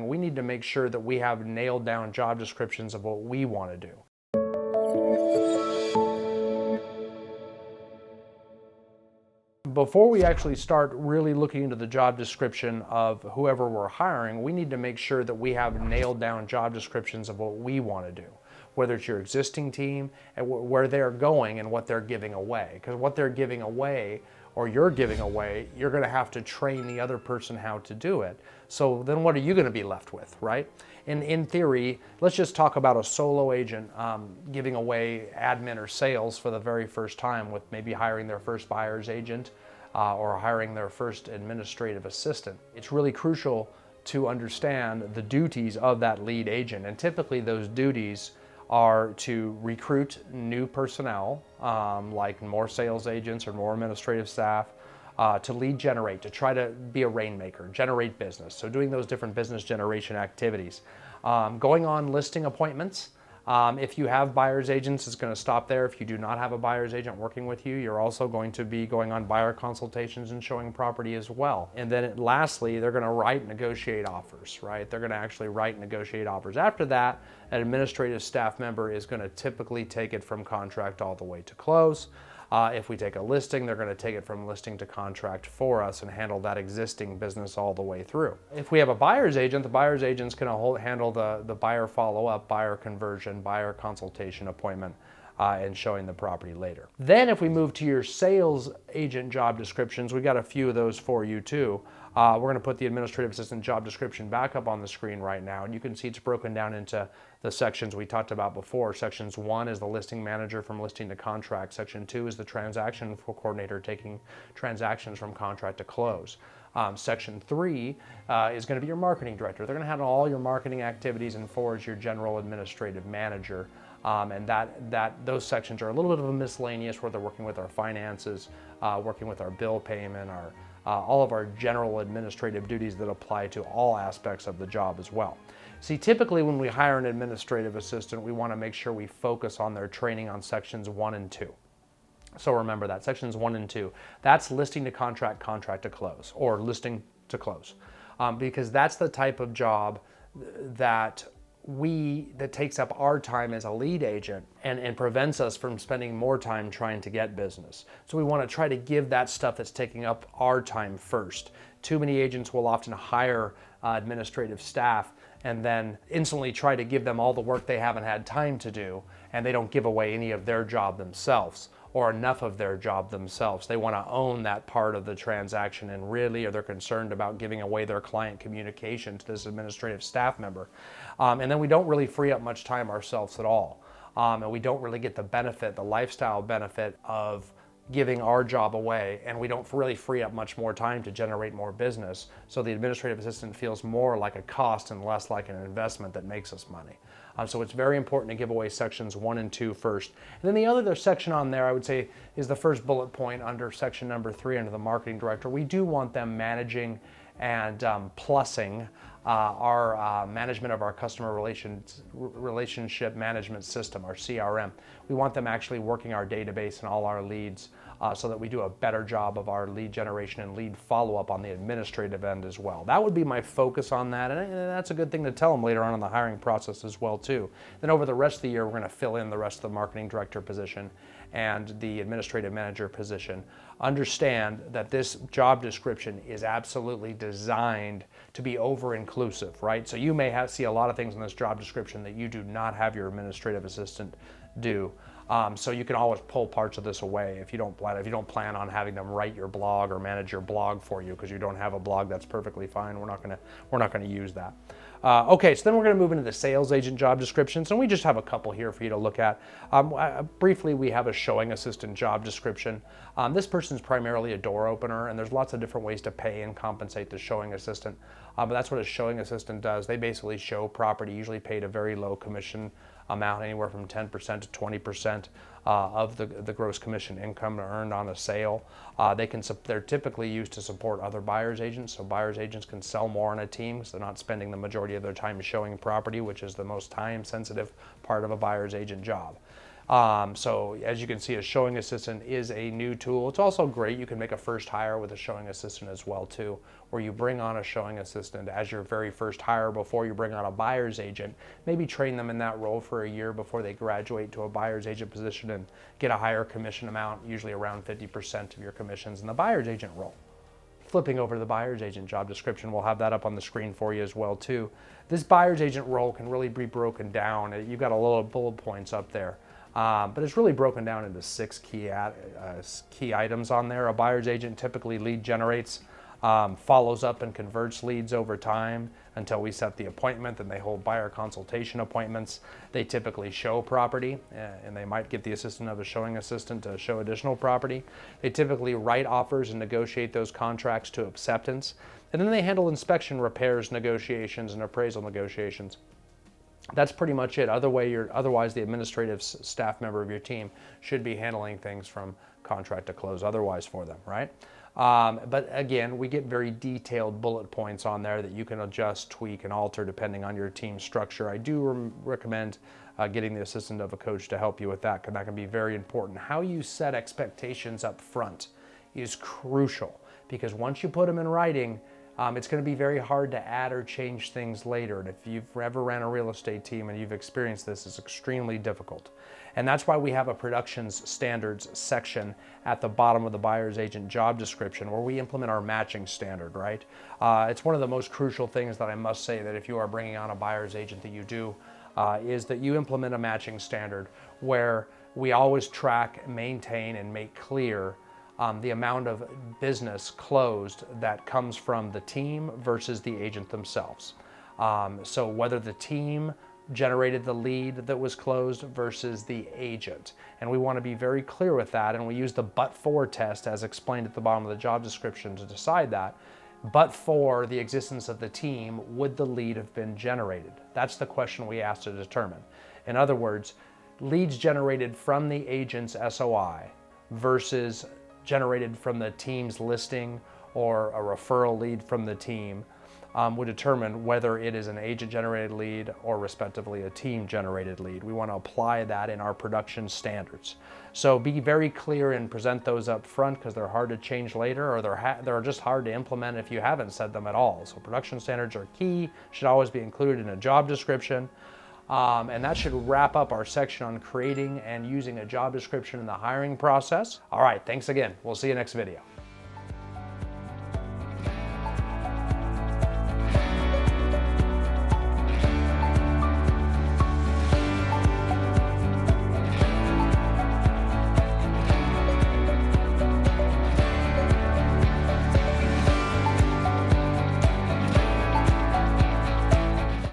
We need to make sure that we have nailed down job descriptions of what we want to do. Before we actually start really looking into the job description of whoever we're hiring, we need to make sure that we have nailed down job descriptions of what we want to do, whether it's your existing team and where they're going and what they're giving away. Because what they're giving away or you're giving away, you're going to have to train the other person how to do it. So then what are you going to be left with, right? In theory, let's just talk about a solo agent giving away admin or sales for the very first time with maybe hiring their first buyer's agent or hiring their first administrative assistant. It's really crucial to understand the duties of that lead agent. And typically those duties are to recruit new personnel, like more sales agents or more administrative staff, to lead generate, to try to be a rainmaker, generate business. So doing those different business generation activities. Going on listing appointments. If you have buyer's agents, it's going to stop there. If you do not have a buyer's agent working with you, you're also going to be going on buyer consultations and showing property as well. And then lastly, they're going to write and negotiate offers, right? They're going to actually write and negotiate offers. After that, an administrative staff member is going to typically take it from contract all the way to close. If we take a listing, they're going to take it from listing to contract for us and handle that existing business all the way through. If we have a buyer's agent, the buyer's agent's going to handle the buyer follow-up, buyer conversion, buyer consultation appointment, and showing the property later. Then if we move to your sales agent job descriptions, we got a few of those for you too. We're going to put the administrative assistant job description back up on the screen right now, and you can see it's broken down into the sections we talked about before. Sections 1 is the listing manager from listing to contract. Section 2 is the transaction coordinator taking transactions from contract to close. Section 3 is going to be your marketing director. They're going to handle all your marketing activities, and 4 is your general administrative manager. And those sections are a little bit of a miscellaneous where they're working with our finances, working with our bill payment, all of our general administrative duties that apply to all aspects of the job as well. See, typically when we hire an administrative assistant, we want to make sure we focus on their training on sections 1 and 2. So remember that, sections 1 and 2, that's listing to contract, contract to close, or listing to close. Because that's the type of job that takes up our time as a lead agent and prevents us from spending more time trying to get business. So we want to try to give that stuff that's taking up our time first. Too many agents will often hire administrative staff and then instantly try to give them all the work they haven't had time to do, and they don't give away any of their job themselves or enough of their job themselves. They want to own that part of the transaction, and really they're concerned about giving away their client communication to this administrative staff member. And then we don't really free up much time ourselves at all. And we don't really get the benefit, the lifestyle benefit of giving our job away, and we don't really free up much more time to generate more business. So the administrative assistant feels more like a cost and less like an investment that makes us money. So it's very important to give away sections 1 and 2 first. And then the other section on there, I would say, is the first bullet point under section number 3 under the marketing director. We do want them managing and plussing our management of our customer relationship management system, our CRM. We want them actually working our database and all our leads so that we do a better job of our lead generation and lead follow-up on the administrative end as well. That would be my focus on that, and that's a good thing to tell them later on in the hiring process as well too. Then over the rest of the year, we're going to fill in the rest of the marketing director position and the administrative manager position. Understand that this job description is absolutely designed to be over-inclusive, right? So you may see a lot of things in this job description that you do not have your administrative assistant do. So you can always pull parts of this away if you don't plan on having them write your blog or manage your blog for you because you don't have a blog. That's perfectly fine. We're not going to use that. Okay, so then we're going to move into the sales agent job descriptions, and we just have a couple here for you to look at. Briefly, we have a showing assistant job description. This person's primarily a door opener, and there's lots of different ways to pay and compensate the showing assistant. But that's what a showing assistant does. They basically show property, usually paid a very low commission amount, anywhere from 10% to 20% of the gross commission income earned on a sale. They're typically used to support other buyer's agents, so buyer's agents can sell more on a team because they're not spending the majority of their time showing property, which is the most time-sensitive part of a buyer's agent job. So as you can see, a showing assistant is a new tool. It's also great. You can make a first hire with a showing assistant as well too, where you bring on a showing assistant as your very first hire before you bring on a buyer's agent. Maybe train them in that role for a year before they graduate to a buyer's agent position and get a higher commission amount, usually around 50% of your commissions in the buyer's agent role. Flipping over to the buyer's agent job description, we'll have that up on the screen for you as well too. This buyer's agent role can really be broken down. You've got a little bullet points up there. But it's really broken down into 6 key items on there. A buyer's agent typically lead generates, follows up and converts leads over time until we set the appointment, and they hold buyer consultation appointments. They typically show property, and they might get the assistant of a showing assistant to show additional property. They typically write offers and negotiate those contracts to acceptance. And then they handle inspection, repairs, negotiations, and appraisal negotiations. That's pretty much it. Otherwise, the administrative staff member of your team should be handling things from contract to close otherwise for them, right? But again, we get very detailed bullet points on there that you can adjust, tweak, and alter depending on your team structure. I do recommend getting the assistant of a coach to help you with that, because that can be very important. How you set expectations up front is crucial, because once you put them in writing, it's going to be very hard to add or change things later. And if you've ever ran a real estate team and you've experienced this, it's extremely difficult. And that's why we have a productions standards section at the bottom of the buyer's agent job description, where we implement our matching standard, right? It's one of the most crucial things that I must say, that if you are bringing on a buyer's agent, that you do, is that you implement a matching standard where we always track, maintain, and make clear the amount of business closed that comes from the team versus the agent themselves. So whether the team generated the lead that was closed versus the agent. And we want to be very clear with that, and we use the but-for test as explained at the bottom of the job description to decide that. But for the existence of the team, would the lead have been generated? That's the question we ask to determine. In other words, leads generated from the agent's SOI versus generated from the team's listing or a referral lead from the team would determine whether it is an agent-generated lead or respectively a team-generated lead. We want to apply that in our production standards. So be very clear and present those up front, because they're hard to change later, or they're just hard to implement if you haven't said them at all. So production standards are key, should always be included in a job description. And that should wrap up our section on creating and using a job description in the hiring process. All right, thanks again. We'll see you next video.